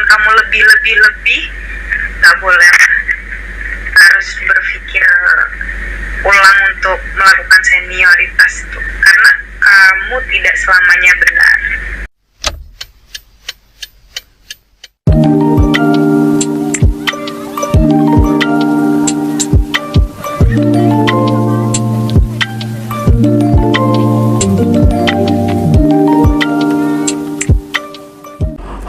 kamu lebih, nggak boleh, harus berpikir ulang untuk melakukan senioritas tuh, karena kamu tidak selamanya benar.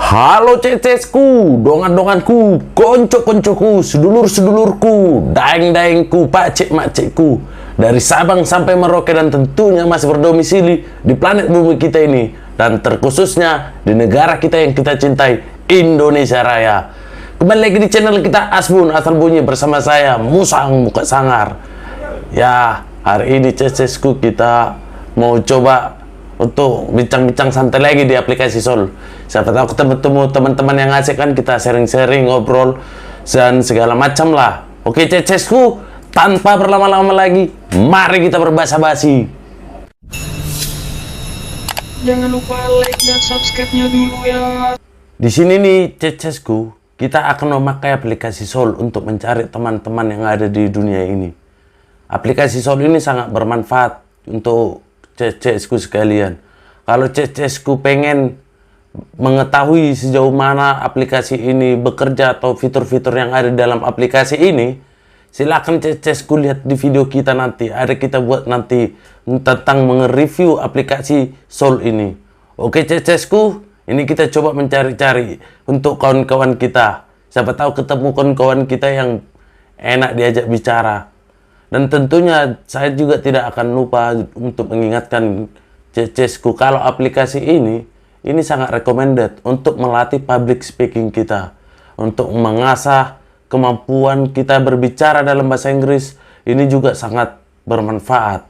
Halo cecesku, dongan-donganku, konco-koncoku, sedulur-sedulurku, daeng-daengku, pakcik-makcikku, dari Sabang sampai Merauke dan tentunya masih berdomisili di planet bumi kita ini, dan terkhususnya di negara kita yang kita cintai, Indonesia Raya. Kembali lagi di channel kita Asbun Asal Bunyi bersama saya Musang Muka Sangar. Ya, hari ini cecesku kita mau coba untuk bincang-bincang santai lagi di aplikasi Sol. Siapa tahu ketemu teman-teman yang asik kan, kita sharing-sharing, ngobrol dan segala macam lah. Oke cecesku, tanpa berlama-lama lagi, mari kita berbasa-basi. Jangan lupa like dan subscribe-nya dulu ya. Di sini nih cecesku, kita akan memakai aplikasi Sol untuk mencari teman-teman yang ada di dunia ini. Aplikasi Sol ini sangat bermanfaat untuk cecesku sekalian. Kalau cecesku pengen mengetahui sejauh mana aplikasi ini bekerja atau fitur-fitur yang ada dalam aplikasi ini, silakan cecesku lihat di video kita nanti. Ada kita buat nanti tentang nge-review aplikasi Sol ini. Oke cecesku, ini kita coba mencari-cari untuk kawan-kawan kita. Siapa tahu ketemu kawan-kawan kita yang enak diajak bicara. Dan tentunya saya juga tidak akan lupa untuk mengingatkan cecesku kalau aplikasi ini sangat recommended untuk melatih public speaking kita, untuk mengasah kemampuan kita berbicara dalam bahasa Inggris. Ini juga sangat bermanfaat.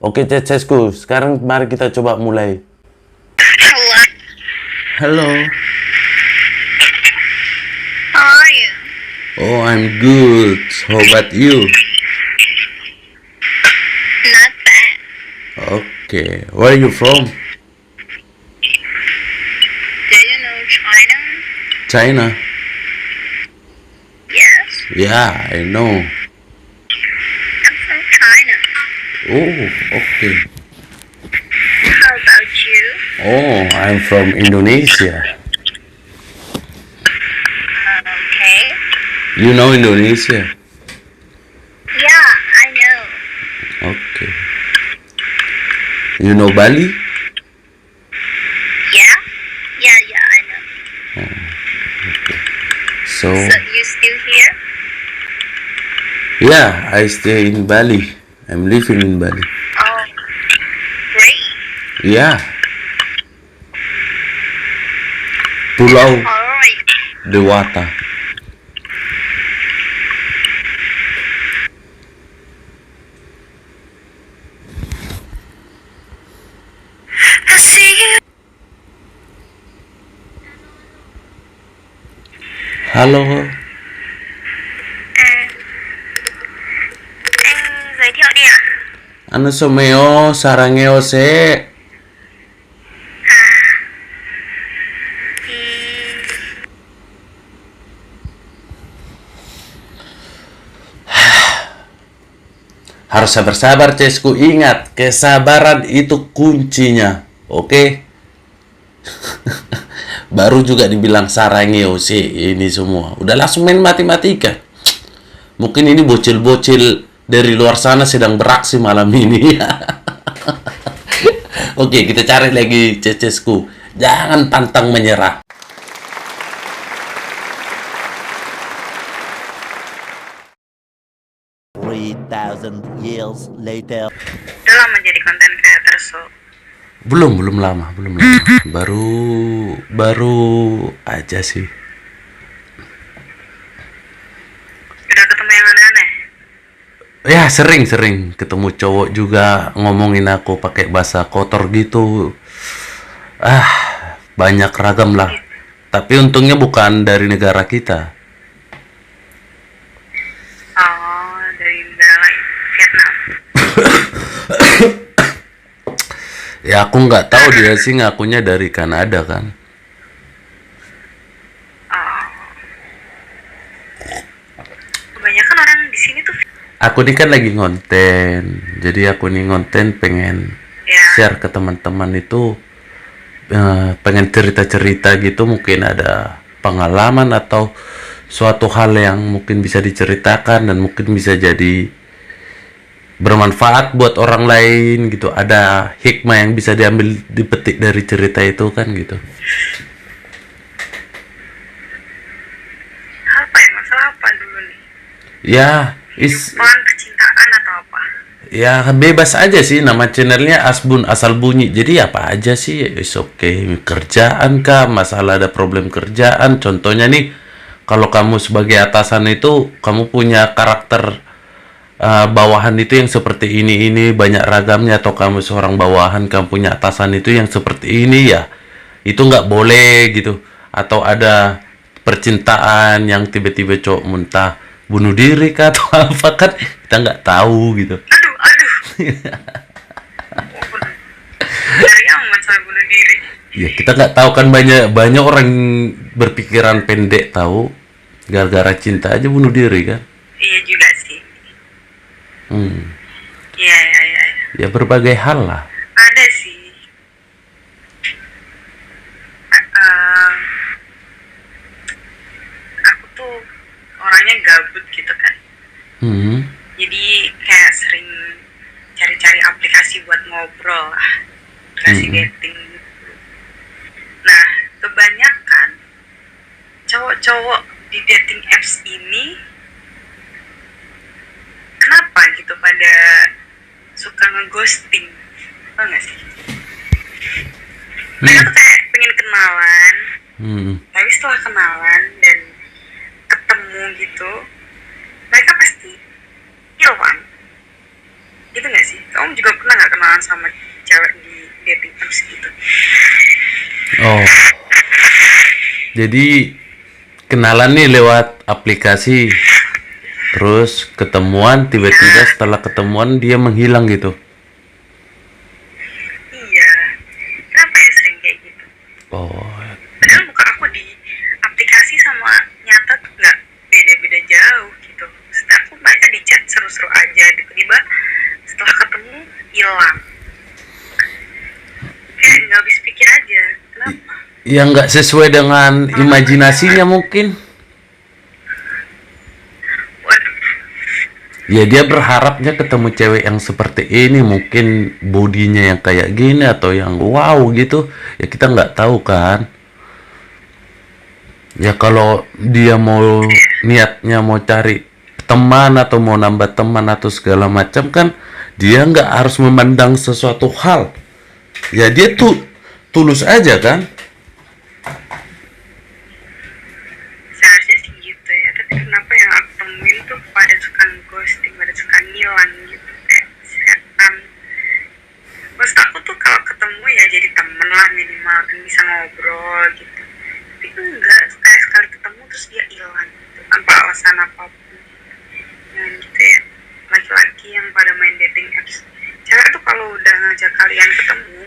Oke cecesku, sekarang mari kita coba mulai. Hello. How are you? Oh, I'm good. How about you? Not bad. Okay. Where are you from? Do you know China? China. Yes, Yeah, I know. I'm from China. Oh, okay. How about you? Oh, I'm from Indonesia. Okay. You know Indonesia? Yeah, I know. Okay. You know Bali? Yeah? Yeah, I know. So, So you still here? yeah, I stay in Bali. I'm living in Bali. Oh, great. Yeah. Pulau Alright. Dewata. I see you. Halo. Anh giới thiệu đi ạ. Ano someo sarangeo se. Thì Harus sabar-sabar, Cesku. Ingat, kesabaran itu kuncinya. Oke? Baru juga dibilang sarangeo sih ini semua. Udah langsung main matematika. Mungkin ini bocil-bocil dari luar sana sedang beraksi malam ini. Oke, kita cari lagi Cecesku. Jangan pantang menyerah. Years later. udah lama jadi konten creator, so Belum lama. Baru aja sih. udah ketemu yang aneh-aneh. Ya, sering ketemu cowok juga ngomongin aku pakai bahasa kotor gitu. Banyak ragam lah. Tapi untungnya bukan dari negara kita. Oh, dari negara lain, Vietnam. Ya aku nggak tahu, dia sih ngakunya dari Kanada kan. Oh, orang di sini tuh Aku ini kan lagi ngonten, jadi aku nih ngonten pengen ya share ke teman-teman itu, pengen cerita-cerita gitu, mungkin ada pengalaman atau suatu hal yang mungkin bisa diceritakan dan mungkin bisa jadi bermanfaat buat orang lain gitu. Ada hikmah yang bisa diambil, dipetik dari cerita itu kan gitu. apa ya, masalah apa dulu nih? Ya, Kehidupan, percintaan atau apa? ya bebas aja sih, nama channelnya Asbun Asal Bunyi. Jadi apa aja sih, is okay. Kerjaan kah, masalah ada problem kerjaan. Contohnya nih, kalau kamu sebagai atasan itu, kamu punya karakter bawahan itu yang seperti ini banyak ragamnya, atau kamu seorang bawahan, kamu punya atasan itu yang seperti ini ya, itu nggak boleh gitu. Atau ada percintaan yang tiba-tiba cowok muntah bunuh diri kah atau apa, kan kita nggak tahu gitu. Aduh. Dari amat saya bunuh diri. Ya kita nggak tahu kan, banyak orang berpikiran pendek tahu, gara-gara cinta aja bunuh diri kan. Iya juga sih. Iya. Ya berbagai hal lah. Ada sih. Aku tuh orangnya gabut gitu kan. Jadi kayak sering cari-cari aplikasi buat ngobrol lah, aplikasi dating gitu. Nah, kebanyakan cowok-cowok di dating apps ini kenapa gitu pada suka ngeghosting, tau gak sih? Mereka tuh kayak pengen kenalan, tapi setelah kenalan dan ketemu gitu, mereka pasti hilang. Gitu gak sih? Kamu juga pernah gak kenalan sama cewek di dating apps gitu? Oh, jadi kenalan nih lewat aplikasi, terus ketemuan, tiba-tiba setelah ketemuan dia menghilang gitu. Iya. Kenapa ya sering kayak gitu? Oh, Padahal muka aku di aplikasi sama nyata tuh nggak beda-beda jauh gitu. Setiap aku mereka di chat seru-seru aja, tiba-tiba setelah ketemu hilang. Kayak nggak habis pikir aja. Kenapa? ya nggak sesuai dengan imajinasinya mungkin. Waduh. Ya dia berharapnya ketemu cewek yang seperti ini, mungkin bodinya yang kayak gini atau yang wow gitu. Ya kita nggak tahu kan. Ya kalau dia mau niatnya mau cari teman atau mau nambah teman atau segala macam kan, dia nggak harus memandang sesuatu hal. Ya dia tuh tulus aja kan. Seharusnya sih gitu ya. Tapi kenapa yang aku temuin tuh pada suka ghosting, pada suka ngilang gitu, kayak setan. Maksud aku tuh kalau ketemu ya jadi temen lah minimal, kan bisa ngobrol gitu. Tapi enggak, sekali ketemu terus dia hilang gitu, tanpa alasan apapun. Yang gitu ya, laki-laki yang pada main dating apps. Cewek tuh kalau udah ngajak kalian ketemu,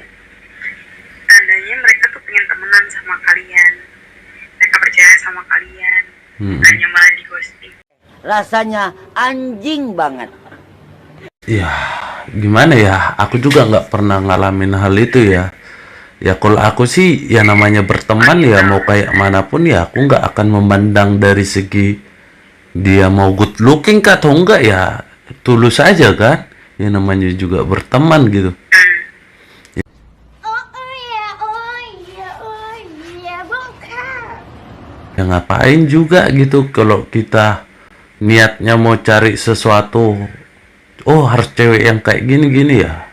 tandanya mereka tuh pengen temenan sama kalian. Mereka percaya sama kalian, hanya malah di ghosting. Rasanya anjing banget. Ya gimana ya, aku juga nggak pernah ngalamin hal itu ya. Ya kalau aku sih ya namanya berteman ya, mau kayak manapun ya aku nggak akan memandang dari segi dia mau good looking kah atau enggak, ya tulus aja kan. Ya namanya juga berteman gitu. Ya ngapain juga gitu kalau kita niatnya mau cari sesuatu, oh harus cewek yang kayak gini-gini ya.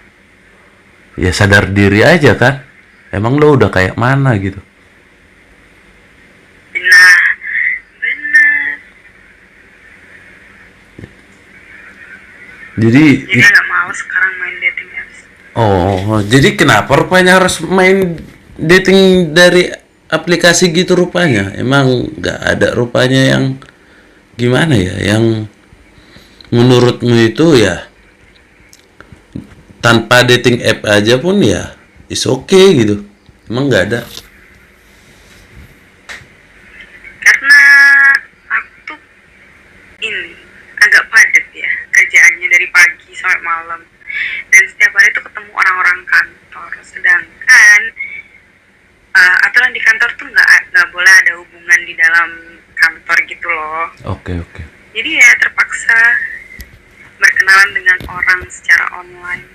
Ya sadar diri aja kan. Emang lo udah kayak mana gitu. Benar. Jadi Jadi nggak mau sekarang main dating apps. oh, jadi kenapa rupanya harus main dating dari aplikasi gitu rupanya? Emang nggak ada rupanya yang gimana ya, yang menurutmu itu ya tanpa dating app aja pun ya is okay gitu. Emang nggak ada? Karena aku tuh ini agak dari pagi sampai malam, dan setiap hari tuh ketemu orang-orang kantor. Sedangkan aturan di kantor tuh nggak boleh ada hubungan di dalam kantor gitu loh. Oke. Jadi ya terpaksa berkenalan dengan orang secara online,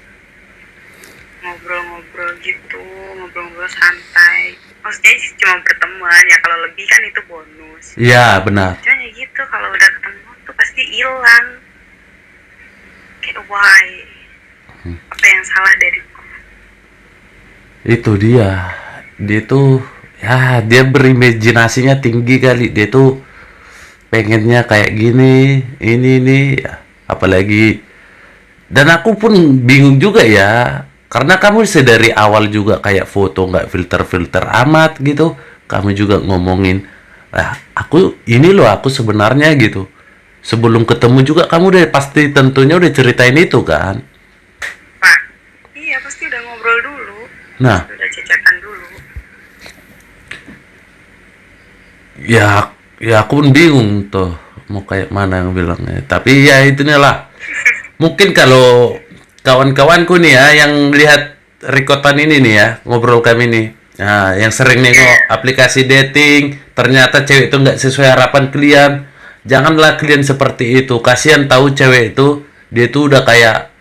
ngobrol-ngobrol gitu, ngobrol-ngobrol santai. Maksudnya sih cuma berteman ya, kalau lebih kan itu bonus. Iya, benar. Cuma ya gitu, kalau udah ketemu tuh pasti hilang. Kayak why? Apa yang salah dariku? Itu dia. Dia tuh ya dia berimajinasinya tinggi kali. Dia tuh pengennya kayak gini, ini ya. Apalagi, dan aku pun bingung juga ya. Karena kamu sedari awal juga kayak foto nggak filter-filter amat gitu. Kamu juga ngomongin, aku ini loh aku sebenarnya gitu. Sebelum ketemu juga kamu udah pasti tentunya udah ceritain itu kan? Pak, iya pasti udah ngobrol dulu. Nah, Pasti udah cecetan dulu. ya aku pun bingung tuh mau kayak mana yang bilangnya. Tapi ya itunya lah. Mungkin kalau kawan-kawanku nih ya yang lihat rekotan ini nih ya, ngobrol kami nih, nah, yang sering nengok aplikasi dating, ternyata cewek itu nggak sesuai harapan kalian, janganlah kalian seperti itu. Kasihan tahu cewek itu, dia tuh udah kayak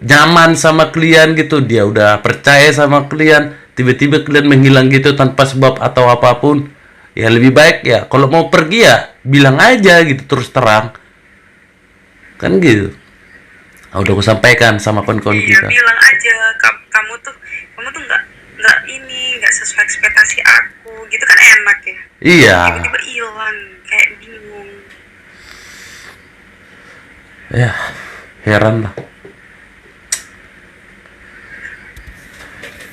nyaman sama kalian gitu, dia udah percaya sama kalian, tiba-tiba kalian menghilang gitu tanpa sebab atau apapun. Ya lebih baik ya kalau mau pergi ya bilang aja gitu terus terang, kan gitu. Udah aku sampaikan sama kawan-kawan Iya, kita. bilang aja kamu tuh nggak sesuai ekspektasi aku, gitu kan enak ya. Iya. Tiba-tiba hilang, kayak bingung. Ya, heran lah.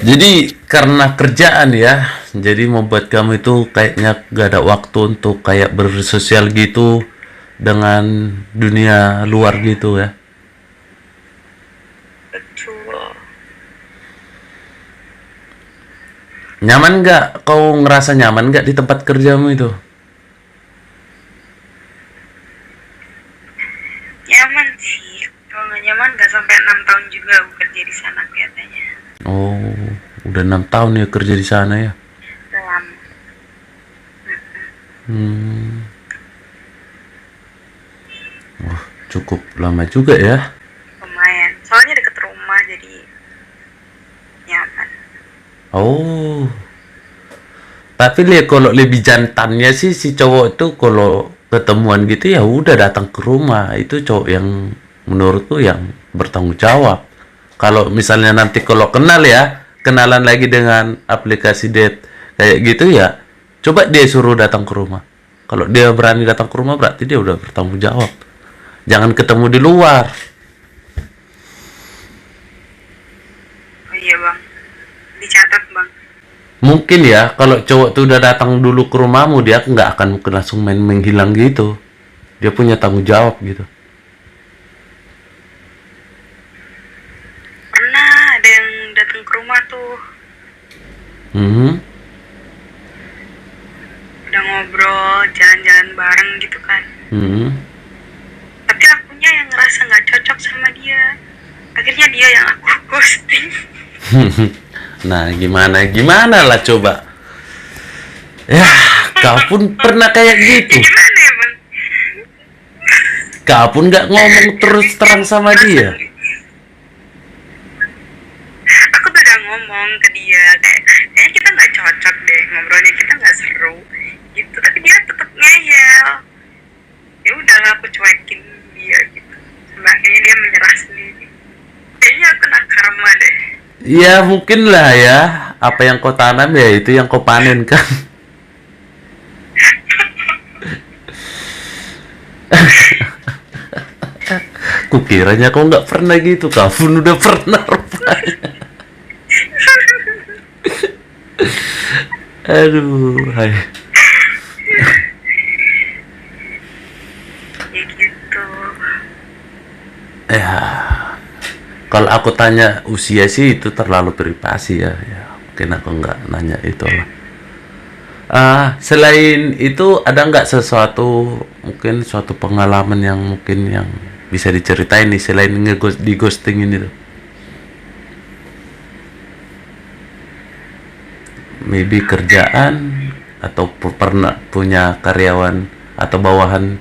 Jadi karena kerjaan ya, jadi membuat kamu itu kayaknya gak ada waktu untuk kayak bersosial gitu dengan dunia luar gitu ya. Betul. Nyaman nggak? Kau ngerasa nyaman nggak di tempat kerjamu itu? Nyaman sih. Kalau nggak nyaman nggak sampai 6 tahun juga aku kerja di sana kelihatannya. Oh, udah 6 tahun ya kerja di sana ya? Lama. Wah, cukup lama juga ya. Lumayan. Soalnya deket rumah jadi nyaman. Oh. Tapi lihat kalau lebih jantannya sih si cowok itu kalau ketemuan gitu ya udah datang ke rumah. Itu cowok yang menurutku yang bertanggung jawab. Kalau misalnya nanti kalau kenal ya, kenalan lagi dengan aplikasi date kayak gitu ya, coba dia suruh datang ke rumah. Kalau dia berani datang ke rumah berarti dia udah bertanggung jawab. Jangan ketemu di luar. Oh iya bang, dicatat bang. Mungkin ya kalau cowok tuh udah datang dulu ke rumahmu, dia nggak akan mungkin langsung main menghilang gitu. Dia punya tanggung jawab gitu. Pernah ada yang datang ke rumah tuh, udah ngobrol, jalan-jalan bareng gitu kan. Tapi akunya yang ngerasa nggak cocok sama dia. Akhirnya dia yang aku ghosting. Nah, gimana lah coba. Ya, kau pun pernah kayak gitu. Gimana ya bang? Kau pun nggak ngomong terus terang sama dia. Aku tuh udah ngomong ke dia kayak, kayaknya kita nggak cocok deh, ngobrolnya kita nggak seru gitu. Tapi dia tetap ngeyel. Ya udahlah, aku cuekin dia gitu. Sampai akhirnya dia menyerah sendiri. Kayaknya aku kena karma deh. Ya mungkin lah ya. Apa yang kau tanam ya itu yang kau panen kan. Kukiranya kau nggak pernah gitu. Kau pun udah pernah rupanya. Aduh, hai. Ya gitu. Ya, kalau aku tanya usia sih itu terlalu privasi ya. Ya, mungkin aku nggak nanya itu lah. Selain itu ada nggak sesuatu mungkin suatu pengalaman yang mungkin yang bisa diceritain nih selain di ghosting ini tuh? Maybe kerjaan atau pernah punya karyawan atau bawahan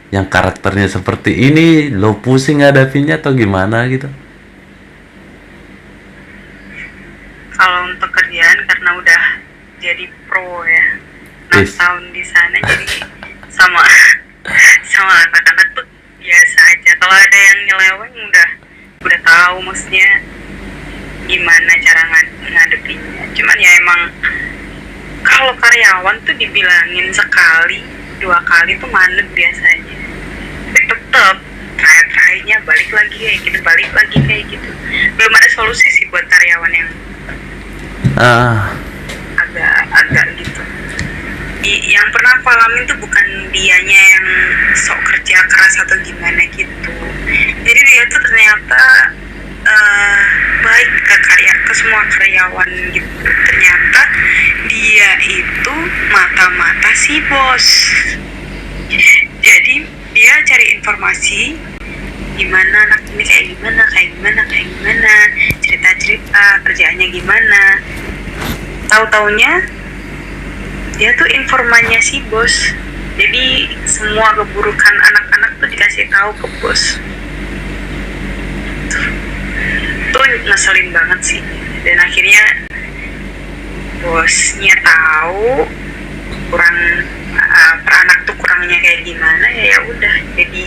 yang karakternya seperti ini, lo pusing ngadapinnya atau gimana gitu? Kalau untuk kerjaan karena udah jadi pro ya, 6 Yes. tahun di sana, jadi sama sama anak-anak tuh biasa aja. Kalau ada yang nyeleweng udah tahu maksudnya gimana cara ngadepinnya. Cuman ya emang kalau karyawan tuh dibilangin sekali 2 kali tuh manut biasanya. Tapi tetep terakhirnya balik lagi kayak gitu. Belum ada solusi sih buat karyawan yang agak gitu. Yang pernah aku alamin tuh bukan dianya yang sok kerja keras atau gimana gitu. Jadi dia tuh ternyata baik ke semua karyawan gitu. Ternyata dia itu mata-mata si bos. Jadi dia cari informasi gimana anak ini kayak gimana, cerita kerjaannya gimana. Tahu-taunya dia tuh informannya si bos. Jadi semua keburukan anak-anak tuh dikasih tahu ke bos. Tuh ngeselin banget sih. Dan akhirnya bosnya tahu anak tuh kurangnya kayak gimana, ya udah jadi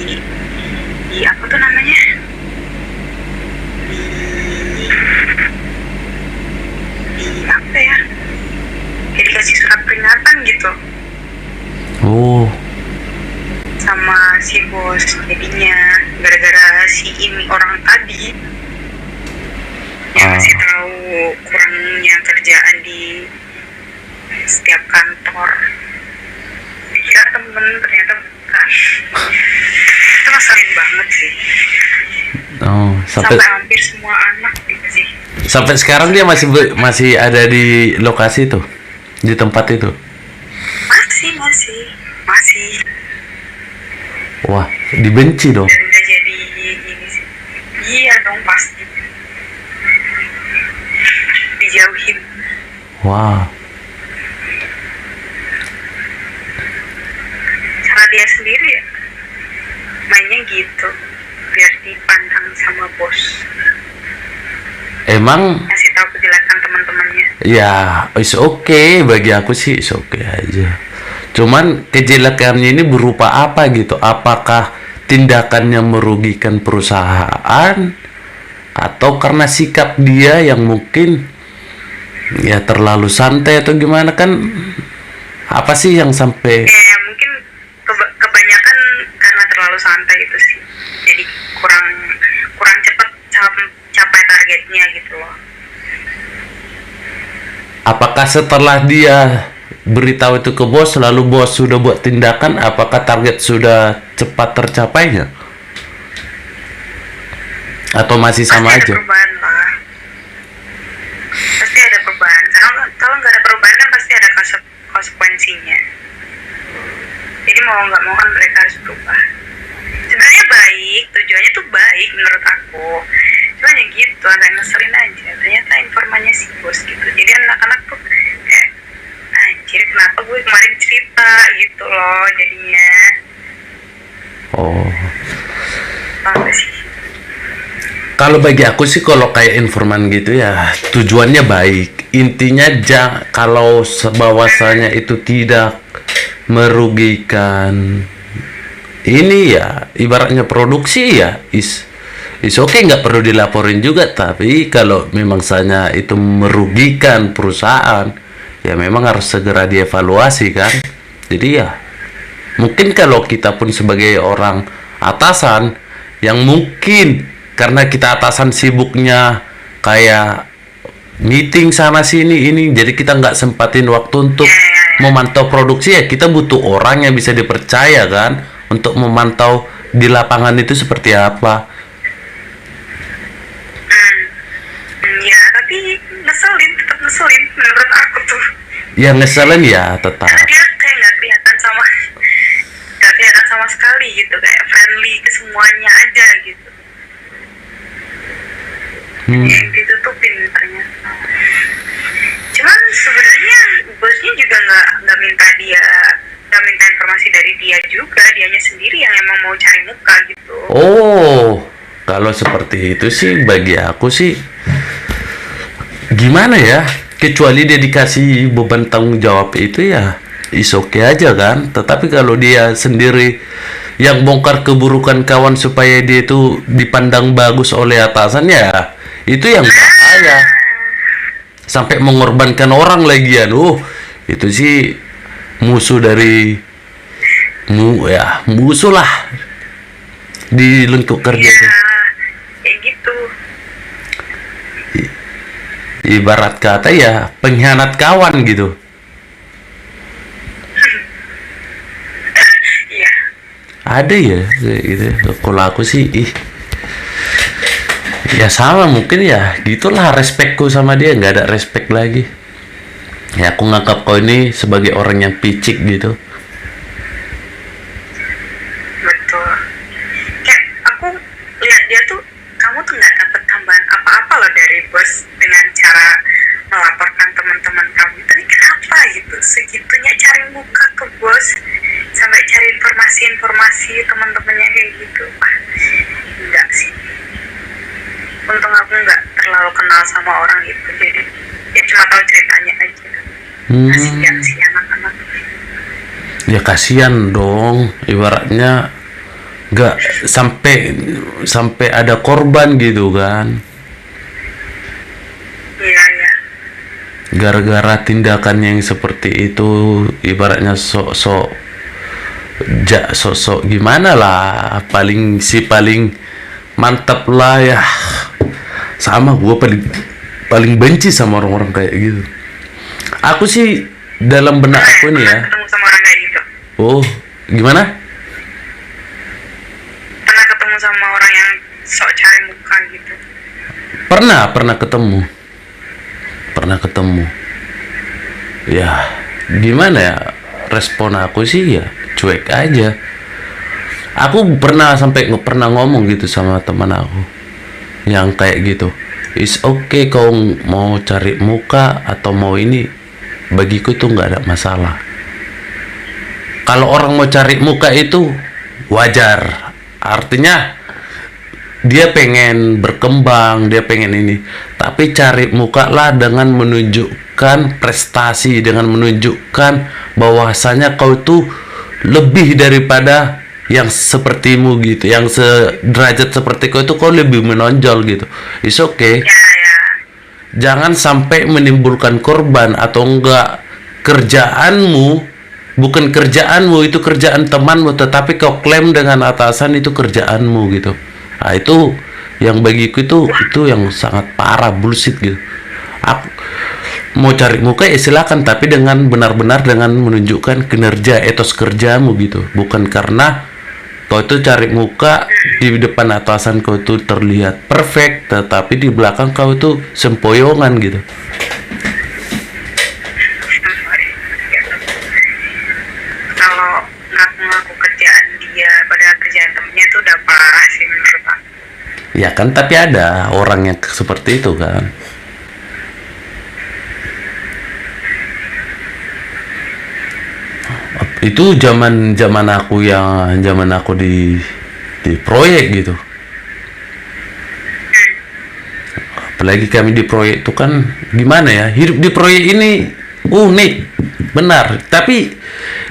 di apa tuh namanya, di apa ya, kayak dikasih surat peringatan gitu Oh, sama si bos. Jadinya gara-gara si ini orang tadi yang ngasih tahu kurangnya kerjaan di setiap kantor, dikira temen ternyata bukan. Itu ngeselin banget sih. oh, Sampai hampir semua anak gitu sih. sampai sekarang dia masih ada di lokasi tuh, di tempat itu. Masih. Wah, dibenci dong. Dan udah jadi ini sih. Iya dong, pasti dijauhin. Wah, Cara dia sendiri ya mainnya gitu, biar dipandang sama bos, emang kasih tahu kejelekan teman-temannya. ya is okay, bagi aku sih is okay aja. Cuman kejelekannya ini berupa apa gitu? Apakah tindakannya merugikan perusahaan atau karena sikap dia yang mungkin ya terlalu santai atau gimana, kan apa sih yang sampai Ya mungkin kebanyakan karena terlalu santai itu sih, jadi kurang cepat capai targetnya gitu loh. apakah setelah dia beritahu itu ke bos lalu bos sudah buat tindakan, apakah target sudah cepat tercapainya atau masih sama Pasti aja? ada perubahan lah, pasti ada perubahan. Kalau nggak ada perubahan kan pasti ada konsekuensinya. Jadi mau nggak mau kan mereka harus berubah. Sebenarnya baik, tujuannya tuh baik menurut aku. Cuman ya gitu, agak ngeselin aja. Ternyata informannya si bos gitu. Jadi anak-anak tuh kayak, anjir kenapa gue kemarin cerita gitu loh jadinya. Oh, Tahu gak sih? kalau bagi aku sih kalau kayak informan gitu ya tujuannya baik, intinya kalau bahwasanya itu tidak merugikan ini ya ibaratnya produksi ya is oke, nggak perlu dilaporin juga. Tapi kalau memang misalnya itu merugikan perusahaan ya memang harus segera dievaluasi kan. Jadi ya mungkin kalau kita pun sebagai orang atasan yang mungkin karena kita atasan sibuknya kayak meeting sana sini ini, jadi kita nggak sempatin waktu untuk memantau produksi, ya kita butuh orang yang bisa dipercaya kan untuk memantau di lapangan itu seperti apa. Ya tapi tetap ngeselin menurut aku tuh. Yang ngeselin ya tetap Dia kayak nggak kelihatan sama sekali gitu, kayak friendly peduli ke semuanya aja gitu. Yang ditutupin ternyata. Cuman sebenarnya bosnya juga nggak minta informasi dari dia juga, dianya sendiri yang emang mau cari muka gitu. Oh, kalau seperti itu sih bagi aku sih gimana ya? Kecuali dia dikasih beban tanggung jawab itu ya is okay aja kan. Tetapi kalau dia sendiri yang bongkar keburukan kawan supaya dia itu dipandang bagus oleh atasannya, itu yang bahaya. Sampai mengorbankan orang lagian. Itu sih musuh dari musuh lah di lingkup kerja. Ya, kayak gitu. Ibarat kata ya pengkhianat kawan gitu. Iya. Ada ya kayak gitu. Kalau aku sih ya sama mungkin ya gitulah respekku sama dia, nggak ada respect lagi. Ya aku nganggap kau ini sebagai orang yang picik gitu. Betul. Kayak aku lihat dia tuh, kamu tuh nggak dapet tambahan apa-apa loh dari bos dengan cara melaporkan teman-teman kamu. Tapi kenapa gitu? Segitunya cari muka ke bos, sampai cari informasi teman-temannya kayak gitu. Wah, enggak sih. Untung aku nggak terlalu kenal sama orang itu, jadi ya cuma tahu ceritanya aja. Kasian sih anak-anak. Ya kasihan dong, ibaratnya nggak sampai ada korban gitu kan. Iya, iya. Gara-gara tindakan yang seperti itu, ibaratnya sok gimana lah, paling mantap lah ya. Sama gue paling benci sama orang-orang kayak gitu. Aku sih dalam benak aku nih ya. Ketemu sama orang kayak gitu. Oh, gimana? Pernah ketemu sama orang yang sok cari muka gitu. Pernah ketemu. Ya, gimana ya? Respon aku sih ya cuek aja. Aku sampai pernah ngomong gitu sama teman aku yang kayak gitu. It's okay kau mau cari muka atau mau ini, bagiku tuh nggak ada masalah. Kalau orang mau cari muka itu wajar, artinya dia pengen berkembang, dia pengen ini. Tapi cari muka lah dengan menunjukkan prestasi, dengan menunjukkan bahwasanya kau tuh lebih daripada yang sepertimu gitu, yang sederajat seperti kau itu, kau lebih menonjol gitu. It's okay. Ya, ya. Jangan sampai menimbulkan korban atau enggak bukan kerjaanmu itu kerjaan temanmu, tetapi kau klaim dengan atasan itu kerjaanmu gitu. Nah itu yang bagiku itu yang sangat parah, bullshit gitu. Aku mau cari muka ya silakan, tapi dengan benar-benar dengan menunjukkan kinerja, etos kerjamu gitu, bukan karena kau itu cari muka di depan atasan kau itu terlihat perfect, tetapi di belakang kau itu sempoyongan gitu. Kalau ngaku-ngaku kerjaan dia pada kerjaan temennya itu udah parah sih menurut aku. Ya kan, tapi ada orang yang seperti itu kan. Itu zaman aku di proyek gitu. Apalagi kami di proyek itu kan gimana ya, hidup di proyek ini unik benar, tapi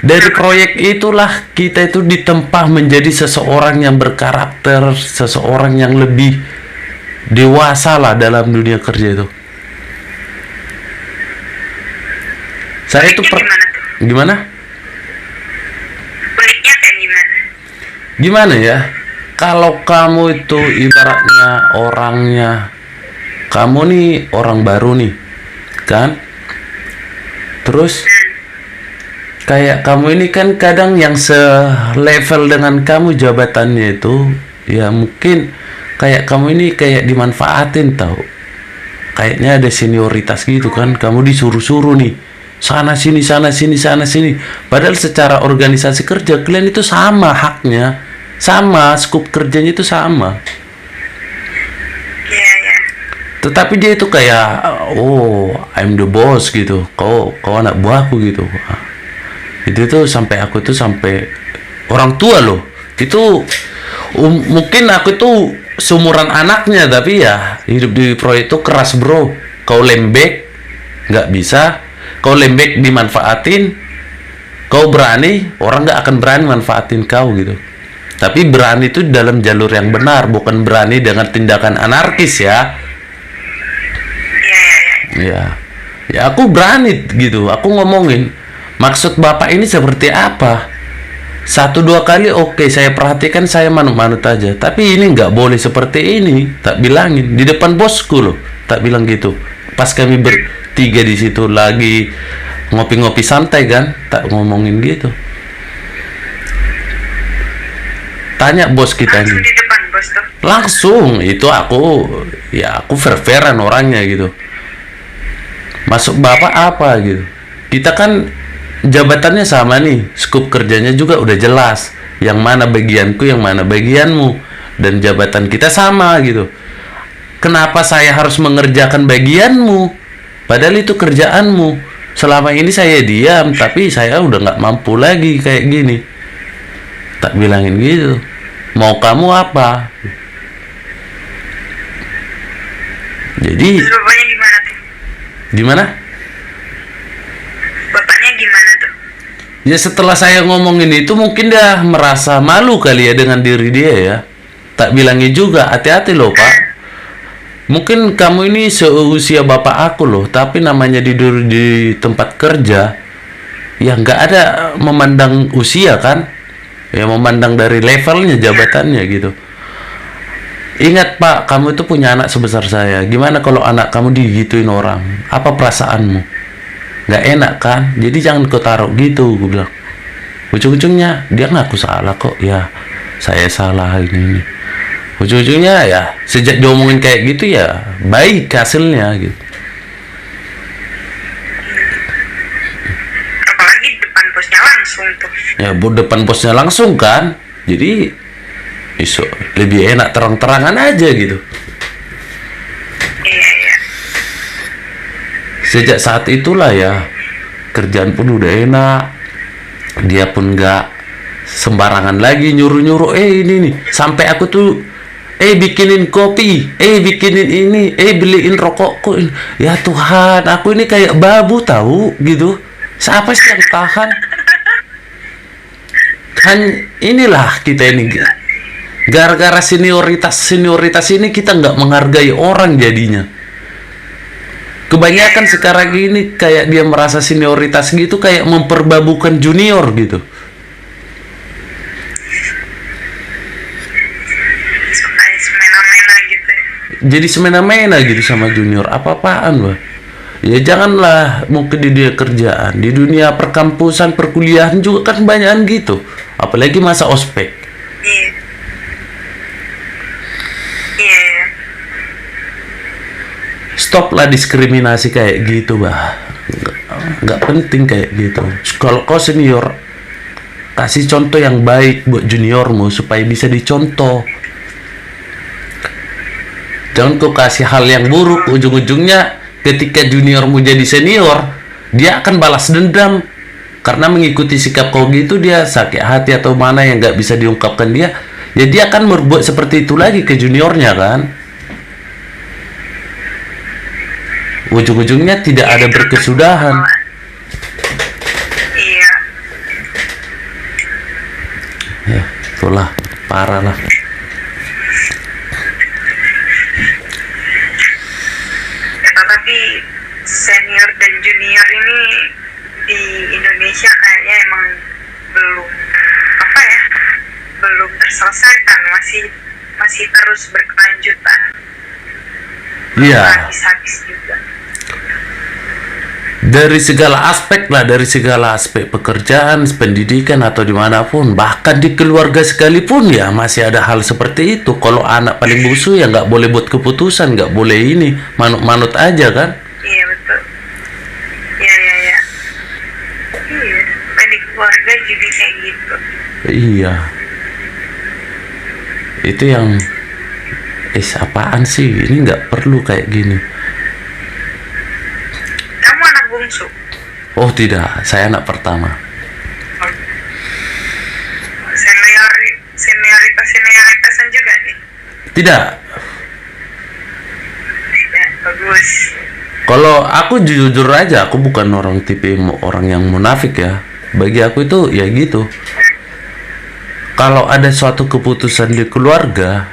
dari proyek itulah kita itu ditempa menjadi seseorang yang berkarakter, seseorang yang lebih dewasa lah dalam dunia kerja itu. Saya itu gimana? Uniknya kayak gimana? Gimana ya? Kalau kamu itu ibaratnya orangnya, kamu nih orang baru nih, kan? Terus kayak kamu ini kan kadang yang selevel dengan kamu jabatannya itu, ya mungkin kayak kamu ini kayak dimanfaatin tau. Kayaknya ada senioritas gitu kan, kamu disuruh-suruh nih. Sana sini. Padahal secara organisasi kerja kalian itu sama haknya, sama, skup kerjanya itu sama. Iya, iya. Tetapi dia itu kayak, oh, I'm the boss gitu. Kau anak buahku gitu. Itu tuh sampai aku tuh sampai orang tua loh. Itu mungkin aku tuh seumuran anaknya, tapi ya hidup di proyek itu keras bro. Kau lembek nggak bisa, kau lembek dimanfaatin, kau berani, orang nggak akan berani manfaatin kau gitu. Tapi berani itu dalam jalur yang benar, bukan berani dengan tindakan anarkis ya. Iya, iya, iya. Ya aku berani gitu, aku ngomongin maksud bapak ini seperti apa. 1-2 kali oke, saya perhatikan, saya manut-manut aja. Tapi ini nggak boleh seperti ini, tak bilangin di depan bosku loh, tak bilang gitu. Pas kami bertiga di situ lagi ngopi-ngopi santai kan, tak ngomongin gitu. Tanya bos kita Langsung nih. di depan bos tuh. Langsung itu aku fair-fairan orangnya gitu. Masuk bapak apa gitu. Kita kan jabatannya sama nih, skup kerjanya juga udah jelas. Yang mana bagianku, yang mana bagianmu, dan jabatan kita sama gitu. Kenapa saya harus mengerjakan bagianmu? Padahal itu kerjaanmu. Selama ini saya diam, tapi saya udah nggak mampu lagi kayak gini. Tak bilangin gitu. Mau kamu apa? Jadi Terus bapaknya gimana tuh? gimana? Bapaknya gimana tuh? Ya setelah saya ngomongin itu mungkin dia merasa malu kali ya dengan diri dia ya. Tak bilangin juga, hati-hati loh pak. Mungkin kamu ini seusia bapak aku loh, tapi namanya di tempat kerja, ya nggak ada memandang usia kan? Ya memandang dari levelnya, jabatannya gitu. Ingat pak, kamu itu punya anak sebesar saya. Gimana kalau anak kamu digituin orang? Apa perasaanmu? Nggak enak kan? Jadi jangan kau taruh gitu, gue bilang. Ujung-ujungnya dia ngaku salah kok. Ya saya salah ini. Ujung-ujungnya ya sejak diomongin kayak gitu ya baik hasilnya gitu. Apalagi depan bosnya langsung tuh. Ya depan bosnya langsung kan. Jadi iso lebih enak terang-terangan aja gitu. Iya, iya. Sejak saat itulah ya kerjaan pun udah enak. Dia pun nggak sembarangan lagi nyuruh-nyuruh ini nih. Sampai aku tuh bikinin kopi, bikinin ini, beliin rokokku. Ya Tuhan, aku ini kayak babu tahu gitu. Siapa sih yang tahan? Kan inilah kita ini. Gara-gara senioritas ini kita nggak menghargai orang jadinya. Kebanyakan sekarang ini kayak dia merasa senioritas gitu kayak memperbabukan junior gitu. Suka semena-mena gitu ya. Jadi semena-mena gitu sama junior. Apa-apaan wah. Ya janganlah mungkin di dunia kerjaan, di dunia perkampusan, perkuliahan juga kan banyakan gitu. Apalagi masa ospek. Iya. Iya, iya. Stoplah diskriminasi kayak gitu, bah. Nggak penting kayak gitu. Kalau kau senior, kasih contoh yang baik buat juniormu supaya bisa dicontoh. Jangan kau kasih hal yang buruk, ujung-ujungnya ketika juniormu jadi senior, dia akan balas dendam. Karena mengikuti sikap kau gitu, dia sakit hati atau mana yang nggak bisa diungkapkan dia, ya dia akan berbuat seperti itu lagi ke juniornya kan. Ujung-ujungnya tidak ada berkesudahan. Iya. Ya, itulah parah lah. Ya, tapi senior dan junior ini di Indonesia kayaknya emang belum belum terselesaikan, masih terus berkelanjutan. Iya. Habis-habis juga. Dari segala aspek lah, dari segala aspek pekerjaan, pendidikan atau dimanapun, bahkan di keluarga sekalipun ya masih ada hal seperti itu. Kalau anak paling bungsu ya nggak boleh buat keputusan, nggak boleh ini, manut-manut aja kan. Iya betul. Iya. Iya. Sampai di keluarga jadi kayak gitu. Iya. Itu yang apaan sih, ini nggak perlu kayak gini. Kamu anak bungsu? Oh tidak, saya anak pertama. Senioritasan juga nih? Tidak. Tidak, bagus. Kalau aku jujur aja, aku bukan orang tipe orang yang munafik ya. Bagi aku itu ya gitu. Kalau ada suatu keputusan di keluarga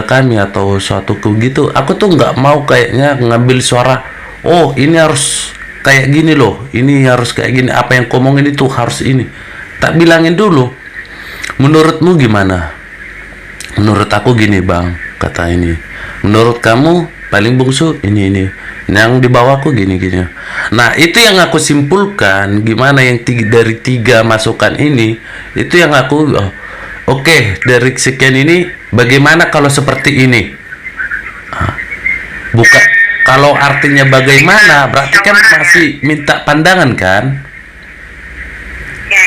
kami atau suatu gitu, aku tuh nggak mau kayaknya ngambil suara. Oh ini harus kayak gini loh, ini harus kayak gini. Apa yang ngomongin itu harus ini. Tak bilangin dulu. Menurutmu gimana? Menurut aku gini bang, kata ini. Menurut kamu paling bungsu ini. Yang di bawahku gini. Nah itu yang aku simpulkan. Gimana yang dari 3 masukan ini, itu yang aku oke, dari sekian ini bagaimana kalau seperti ini. Bukan kalau artinya bagaimana, berarti kan masih minta pandangan kan. Ya.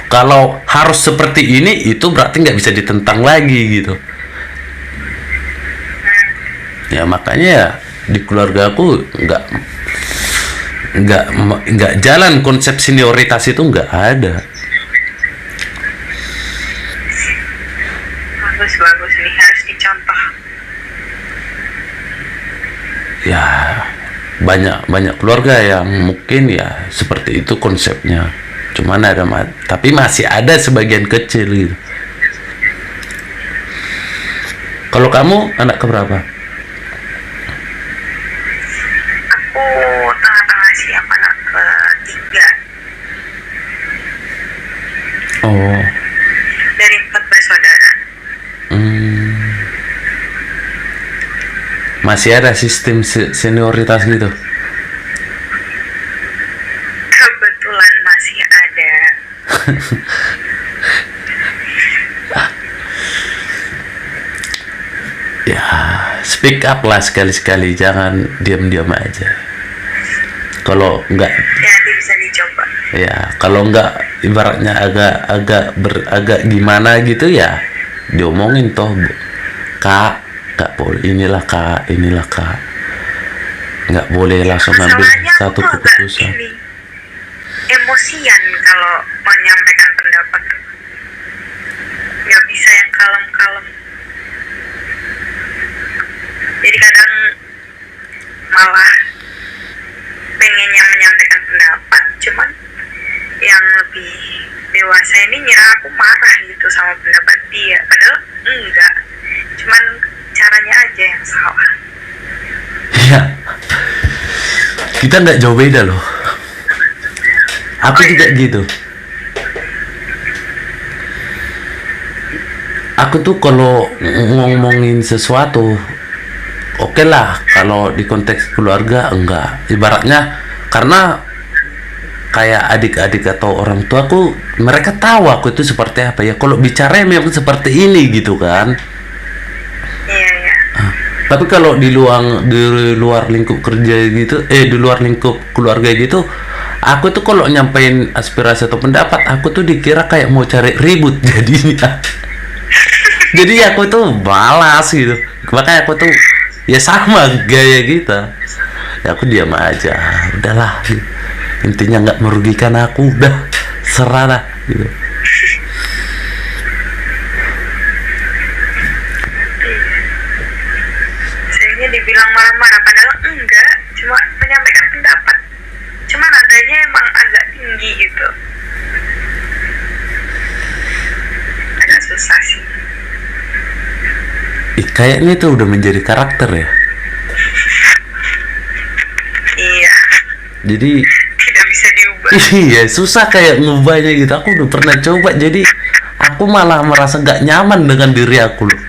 Kalau harus seperti ini, itu berarti nggak bisa ditentang lagi gitu. Ya makanya ya, di keluarga aku nggak jalan konsep senioritas itu, nggak ada. Bagus nih, harus dicontoh. Ya banyak keluarga yang mungkin ya seperti itu konsepnya. Cuman tapi masih ada sebagian kecil gitu. Kalau kamu anak keberapa? Aku tengah-tengah sih, aku anak ketiga. Oh. Dari 4 bersaudara. Masih ada sistem senioritas gitu? Kebetulan masih ada. Ya, speak up lah sekali-sekali, jangan diam-diam aja. Kalau enggak, Ya nanti bisa dicoba. ya kalau enggak ibaratnya agak gimana gitu ya, diomongin toh, Bu. Kak boleh inilah kak, nggak boleh langsung ambil Masalahnya aku satu tuh agak keputusan. emosian kalau menyampaikan pendapat. Nggak bisa yang kalem-kalem. Jadi kadang malah pengennya menyampaikan pendapat, cuman yang lebih dewasa ini ngira aku marah gitu sama pendapat dia, padahal enggak, cuman caranya aja yang salah. Iya, kita nggak jauh beda loh. Aku juga gitu. Aku tuh kalau ngomongin sesuatu, oke lah. Kalau di konteks keluarga enggak. Ibaratnya karena kayak adik-adik atau orang tua aku, mereka tahu aku itu seperti apa ya. Kalau bicara memang seperti ini gitu kan. Iya. Tapi kalau di luar lingkup kerja gitu, di luar lingkup keluarga gitu, aku tuh kalau nyampein aspirasi atau pendapat, aku tuh dikira kayak mau cari ribut jadinya. Jadi aku tuh balas gitu. Makanya aku tuh ya sama gaya kita. Ya aku diam aja, udahlah. Intinya nggak merugikan aku, udah serah lah gitu. Dibilang marah-marah padahal enggak, cuma menyampaikan pendapat, cuma nadanya emang agak tinggi gitu, agak susah sih. Kayaknya itu udah menjadi karakter ya. Iya, Jadi tidak bisa diubah. iya susah kayak ngubahnya gitu. Aku udah pernah coba, jadi aku malah merasa gak nyaman dengan diri aku loh.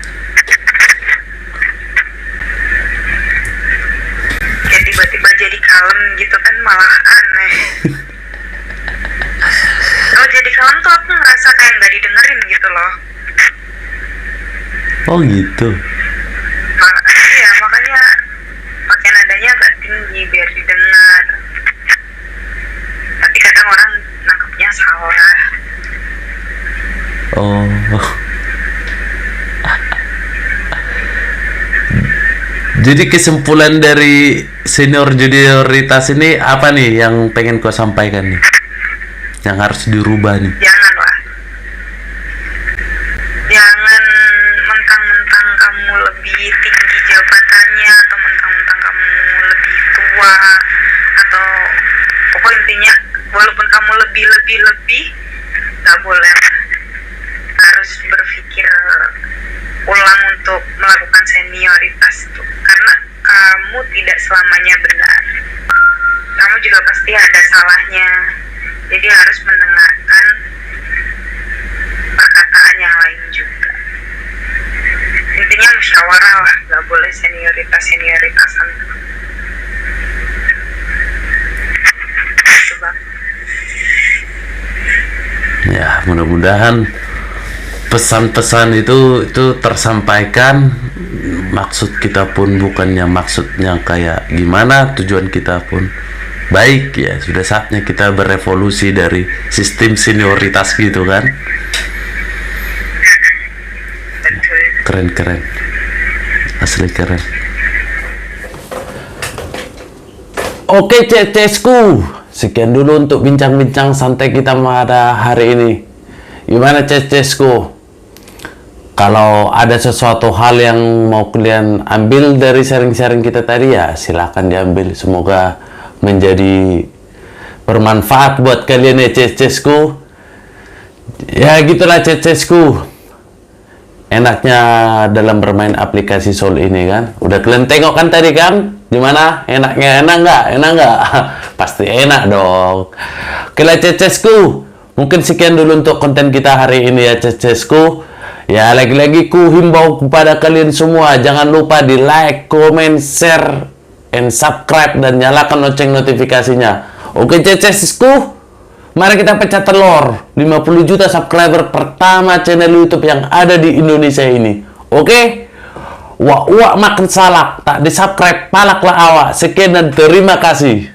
Tiba-tiba jadi kalem gitu kan, malah aneh. Kalau jadi kalem tuh aku ngerasa kayak nggak didengerin gitu loh. Oh gitu. Iya, makanya pakai nadanya agak tinggi biar didengar. Tapi kadang orang nangkepnya salah. Oh. Jadi kesimpulan dari senior junioritas ini apa nih yang pengen kau sampaikan nih? Yang harus dirubah nih? Janganlah. Jangan mentang-mentang kamu lebih tinggi jabatannya atau mentang-mentang kamu lebih tua atau pokok intinya walaupun kamu lebih nggak boleh, harus berpikir ulang untuk melakukan senioritas itu karena kamu tidak selamanya benar, kamu juga pasti ada salahnya, jadi harus mendengarkan perkataan yang lain juga. Intinya musyawarah lah, nggak boleh senioritasan. Coba. Ya, mudah-mudahan pesan-pesan itu tersampaikan. Maksud kita pun bukannya maksudnya kayak gimana, tujuan kita pun baik ya. Sudah saatnya kita berevolusi dari sistem senioritas gitu kan. Betul. Keren, asli keren. Oke cecesku, sekian dulu untuk bincang-bincang santai kita pada hari ini. Gimana cecesku? Kalau ada sesuatu hal yang mau kalian ambil dari sharing-sharing kita tadi ya silahkan diambil. Semoga menjadi bermanfaat buat kalian ya cecesku. Ya gitulah cecesku. Enaknya dalam bermain aplikasi Soul ini kan. Udah kalian tengok kan tadi kan? Gimana? Enaknya? Enak nggak? Enak nggak? Pasti enak dong. Oke lah cecesku. Mungkin sekian dulu untuk konten kita hari ini ya cecesku. Ya lagi-lagi ku himbau kepada kalian semua, jangan lupa di like, comment, share, and subscribe dan nyalakan lonceng notifikasinya. Oke cecesku, mari kita pecah telur 50 juta subscriber pertama channel YouTube yang ada di Indonesia ini. Oke? Wak makan salak, tak di subscribe palaklah awak. Sekian dan terima kasih.